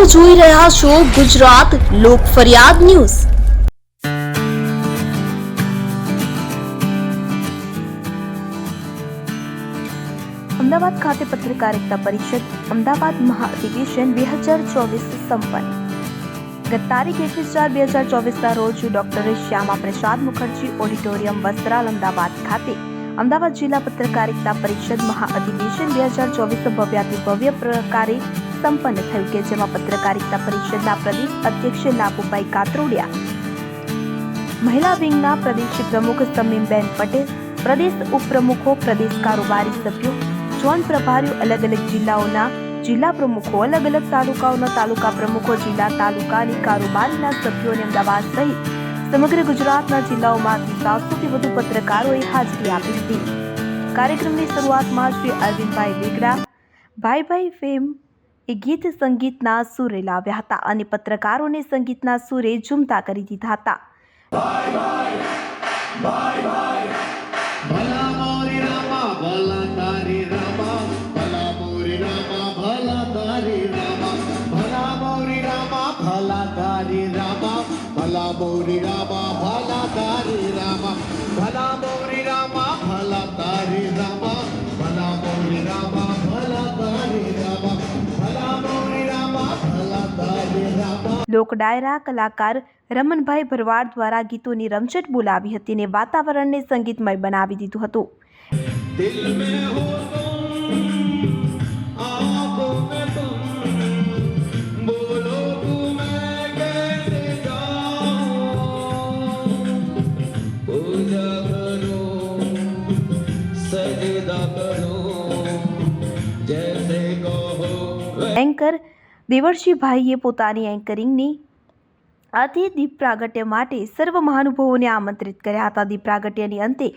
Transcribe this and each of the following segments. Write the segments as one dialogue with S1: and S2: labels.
S1: જોઈ રહ્યા છો ગુજરાત લોક ફરિયાદ ન્યૂઝ। અમદાવાદ ખાતે પત્રકારિતા પરિષદ અમદાવાદ મહાઅધિવેશન 2024 સંપન્ન। ગત તારીખ 21/4/2024 રોજ ડોક્ટર શ્યામા પ્રસાદ મુખર્જી ઓડિટોરિયમ વસ્ત્રાલ અમદાવાદ ખાતે અમદાવાદ જિલ્લા પત્રકારિતા પરિષદ મહાઅધિવેશન 2024 ભવ્યાતિભવ્ય પ્રકારે સંપન્ન થયું કે જેમાં પત્રકારિતા પરિષદના પ્રદેશ અધ્યક્ષ લાભુભાઈ કાતરોડિયા, મહિલા વિંગના પ્રદેશ પ્રમુખ સમીમબેન પટેલ, પ્રદેશ ઉપપ્રમુખો, પ્રદેશ કારોબારી સભ્યો, ઝોન પ્રભારીઓ, અલગ અલગ જિલ્લાઓના જિલ્લા પ્રમુખો, અલગ અલગ તાલુકાઓના તાલુકા પ્રમુખો, જિલ્લા તાલુકાની કારોબારીના સભ્યો અને અમદાવાદ સહિત સમગ્ર ગુજરાતના જિલ્લાઓમાંથી 700થી વધુ પત્રકારોએ હાજરી આપી હતી। કાર્યક્રમની શરૂઆતમાં શ્રી અરવિંદભાઈ વેગડા ભાઈ ફેમ એ ગીત સંગીતના સુરે લાવ્યા હતા અને પત્રકારોને સંગીતના સુરે ઝૂમતા કરી દીધા હતા। લોક ડાયરા કલાકાર રમણભાઈ ભરવાડ દ્વારા ગીતોની રમઝટ બોલાવી હતી અને વાતાવરણને સંગીતમય બનાવી દીધું હતું। એન્કર દેવર્ષિભાઈએ પોતાની એન્કરિંગની આથી દીપ પ્રાગટ્ય માટે સર્વ મહાનુભાવોને આમંત્રિત કર્યા હતા। દીપ પ્રાગટ્યની અંતે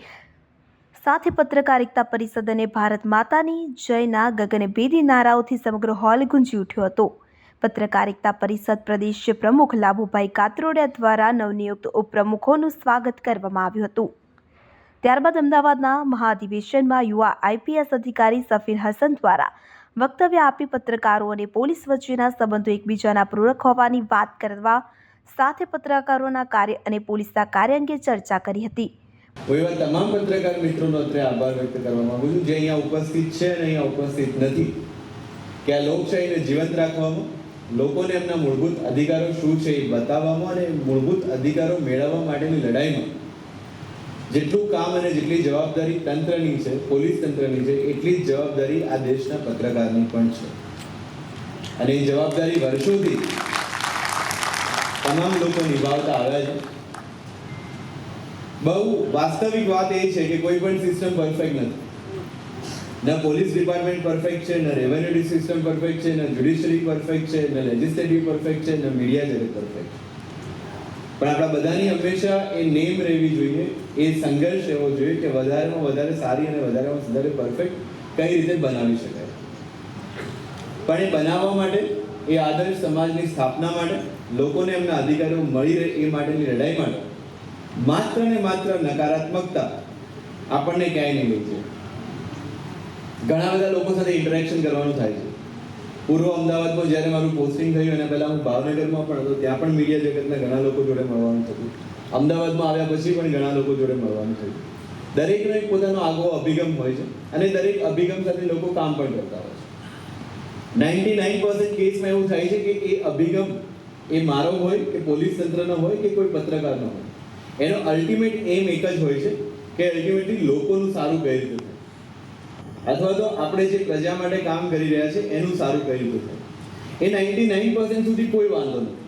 S1: સાથે પત્રકારિતા પરિષદ અને ભારત માતાની જયના ગગનભેદી નારાઓથી સમગ્ર હોલ ગુંજી ઉઠ્યો હતો। પત્રકારિતા પરિષદ પ્રદેશ પ્રમુખ લાભુભાઈ કાતરોડિયા દ્વારા નવનિયુક્ત ઉપપ્રમુખોનું સ્વાગત કરવામાં આવ્યું હતું। ત્યારબાદ અમદાવાદના મહાઅધિવેશનમાં યુવા આઈપીએસ અધિકારી સફીર હસન દ્વારા વક્તવ્ય આપી પત્રકારો અને પોલીસ વચ્ચેના સંબંધો એકબીજાના પૂરક હોવાની વાત કરવા સાથે પત્રકારોના કાર્ય અને પોલીસના કાર્ય અંગે ચર્ચા કરી હતી।
S2: હું એવા તમામ પત્રકાર મિત્રોનો અત્યારે આભાર વ્યક્ત કરવા માંગુ છું જે અહીંયા ઉપસ્થિત છે અને અહીંયા ઉપસ્થિત નથી કે આ લોકશાહીને જીવંત રાખવામાં, લોકોને એમના મૂળભૂત અધિકારો શું છે એ બતાવવામાં અને મૂળભૂત અધિકારો મેળવવા માટેની લડાઈમાં જેટલું કામ અને જેટલી જવાબદારી તંત્રની છે, પોલીસ તંત્રની છે, એટલી જ જવાબદારી આ દેશના પત્રકારની પણ છે અને એ જવાબદારી વર્ષોથી તમામ લોકો નિભાવતા આવ્યા છે। બહુ વાસ્તવિક વાત એ છે કે કોઈ પણ સિસ્ટમ પરફેક્ટ નથી। ન પોલીસ ડિપાર્ટમેન્ટ પરફેક્ટ છે, ન રેવન્યુ સિસ્ટમ પરફેક્ટ છે, ન જ્યુડિશિયરી પરફેક્ટ છે, ન લેજિસ્લેટિવ પરફેક્ટ છે, ન મીડિયા જગત પરફેક્ટ છે। પણ આપણા બધાની હંમેશા એ નેમ રહેવી જોઈએ, એ સંઘર્ષ રહેવો જોઈએ કે વધારેમાં વધારે સારી અને વધારેમાં વધારે પરફેક્ટ કઈ રીતે બનાવી શકાય। પણ એ બનાવવા માટે, એ આદર્શ સમાજની સ્થાપના માટે, લોકોને એમના અધિકારો મળી રહે એ માટેની લડાઈ માટે માત્ર ને માત્ર નકારાત્મકતા આપણને ક્યાંય નહીં લઈ જાય। ઘણા બધા લોકો સાથે ઇન્ટરેક્શન કરવાનું થાય છે। પૂર્વ અમદાવાદમાં જ્યારે મારું પોસ્ટિંગ થયું અને પહેલાં હું ભાવનગરમાં પણ હતો, ત્યાં પણ મીડિયા જગતના ઘણા લોકો જોડે મળવાનું થયું। અમદાવાદમાં આવ્યા પછી પણ ઘણા લોકો જોડે મળવાનું થયું। દરેકનો એક પોતાનો આગવો અભિગમ હોય છે અને દરેક અભિગમ સાથે લોકો કામ પણ કરતા હોય છે। 99% કેસમાં એવું થાય છે કે એ અભિગમ એ મારો હોય કે પોલીસ તંત્રનો હોય કે કોઈ પત્રકારનો હોય, એનો અલ્ટિમેટ એમ એક જ હોય છે કે અલ્ટિમેટલી લોકોનું સારું કઈ રીતે થાય અથવા તો આપણે જે પ્રજા માટે કામ કરી રહ્યા છે એનું સારું કઈ રીતે થાય। એ 99% સુધી કોઈ વાંધો નથી।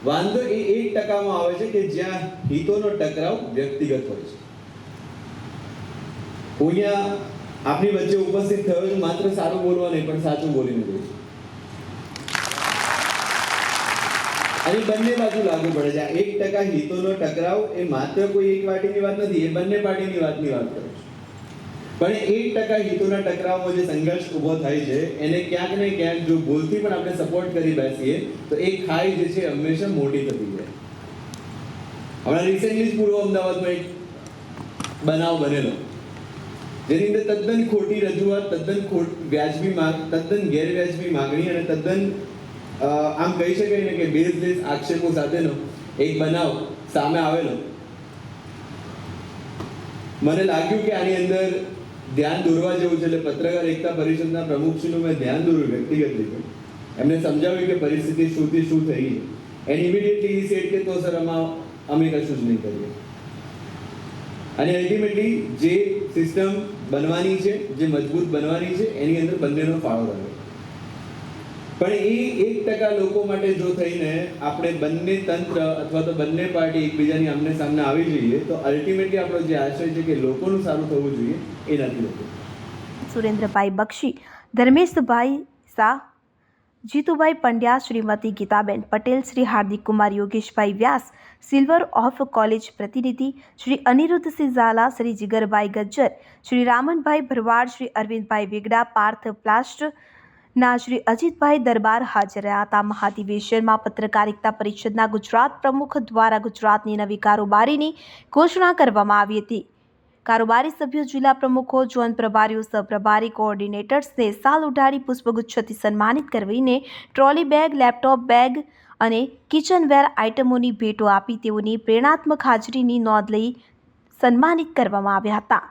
S2: વાંધો એ 1% આવે છે કે જ્યાં હિતોનો ટકરાવ વ્યક્તિગત હોય છે। હું અહીંયા આપની વચ્ચે ઉપસ્થિત થયો છું માત્ર સારું બોલવા નહીં પણ સાચું બોલીને જોઈશ અને બંને બાજુ લાગુ પડે છે। આ 1% હિતોનો ટકરાવ એ માત્ર કોઈ એક પાર્ટીની વાત નથી, એ બંને પાર્ટીની વાતની વાત કરે છે। પણ 1% હિતોના ટકરાવમાં જે સંઘર્ષ ઊભો થાય છે એને ક્યાંક ને ક્યાંક જો ભૂલથી પણ આપણે સપોર્ટ કરી બેસીએ તો એ ખાઈ જે છે હંમેશા મોટી થતી જાય। હમણાં રિસેન્ટલી જ પૂર્વ અમદાવાદમાં એક બનાવ બનેલો જેની અંદર તદ્દન ખોટી રજૂઆત, તદ્દન વ્યાજબી તદ્દન ગેરવ્યાજબી માગણી અને તદ્દન આમ કહી શકાય ને કે બેઝલેસ આક્ષેપો સાથેનો એક બનાવ સામે આવેલો. મને લાગ્યું કે આની અંદર ધ્યાન દોરવા જેવું છે, એટલે પત્રકાર એકતા પરિષદના પ્રમુખશ્રીનું મેં ધ્યાન દોર્યું વ્યક્તિગત રીતે. એમને સમજાવ્યું કે પરિસ્થિતિ શુંથી શું થઈ છે. એન્ડ ઇમિડિયેટલી ઈ સેડ કે તો સર અમે કશું જ નહીં કરીએ. અને અલ્ટિમેટલી જે સિસ્ટમ બનવાની છે, જે મજબૂત બનવાની છે, એની અંદર બંનેનો ફાળો રહ્યો. પણ એ 1% લોકો માટે જો થઈને આપણે બંને તંત્ર અથવા તો બંને પાર્ટી એકબીજાની આમને સામને આવી જઈએ તો અલ્ટિમેટલી આપણો જે આશય છે કે લોકોનું સારું થવું જોઈએ એ નથી હોતું.
S1: સુરેન્દ્રભાઈ બક્ષી, ધર્મેશભાઈ શાહ, જીતુભાઈ પંડ્યા, શ્રીમતી ગીતાબેન પટેલ, શ્રી હાર્દિક કુમાર, યોગેશભાઈ વ્યાસ, સિલ્વર ઓફ કોલેજ પ્રતિનિધિ, શ્રી અનિરુદ્ધસિંહ ઝાલા, શ્રી જીગરભાઈ ગજ્જર, શ્રી રામનભાઈ ભરવાડ, શ્રી અરવિંદભાઈ વેગડા, પાર્થ પ્લાસ્ટ ના શ્રી અજીતભાઈ દરબાર હાજર રહ્યા હતા. મહાધિવેશનમાં પત્રકારિતા પરિષદના ગુજરાત પ્રમુખ દ્વારા ગુજરાતની નવી કારોબારીની ઘોષણા કરવામાં આવી હતી. કારોબારી સભ્યો, જિલ્લા પ્રમુખો, ઝોન પ્રભારીઓ, સહપ્રભારી, કોઓર્ડિનેટર્સને સાલ ઉઢાડી પુષ્પગુચ્છથી સન્માનિત કરીને ટ્રોલી બેગ, લેપટોપ બેગ અને કિચનવેર આઇટમોની ભેટો આપી તેઓની પ્રેરણાત્મક હાજરીની નોંધ લઈ સન્માનિત કરવામાં આવ્યા હતા.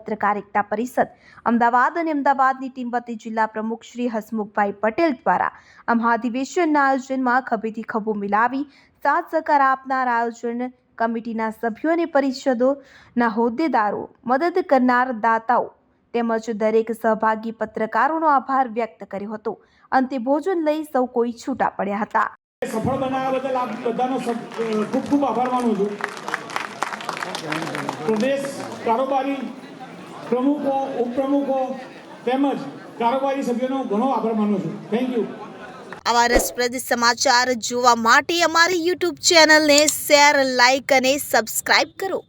S1: પત્રકારિતા પરિષદ અમદાવાદ અને અમદાવાદની ટીમ વતી જિલ્લા પ્રમુખ શ્રી હસમુખભાઈ પટેલ દ્વારા આ મહાધિવેશનના આયોજનમાં ખભેથી ખભો મિલાવી સાથ સહકાર આપનાર આયોજન કમિટીના સભ્યો અને પરિષદોના હોદ્દેદારો, મદદ કરનાર દાતાઓ તેમજ દરેક સહભાગી પત્રકારોનો આભાર વ્યક્ત કર્યો હતો. અંતે ભોજન લઈ સૌ કોઈ છૂટા પડ્યા હતા.
S3: સફળ બનાવવા બદલ આપ બધાનો ખૂબ ખૂબ આભાર માનું છું. પ્રદેશ કારોબારી પ્રમુખો, ઉપપ્રમુખો તેમજ કારોબારી સભ્યોનો ઘણો આભાર માનું છું. Thank you.
S1: આવા રસપ્રદ સમાચાર જોવા માટે અમારી YouTube ચેનલને શેર, લાઇક અને સબસ્ક્રાઇબ કરો.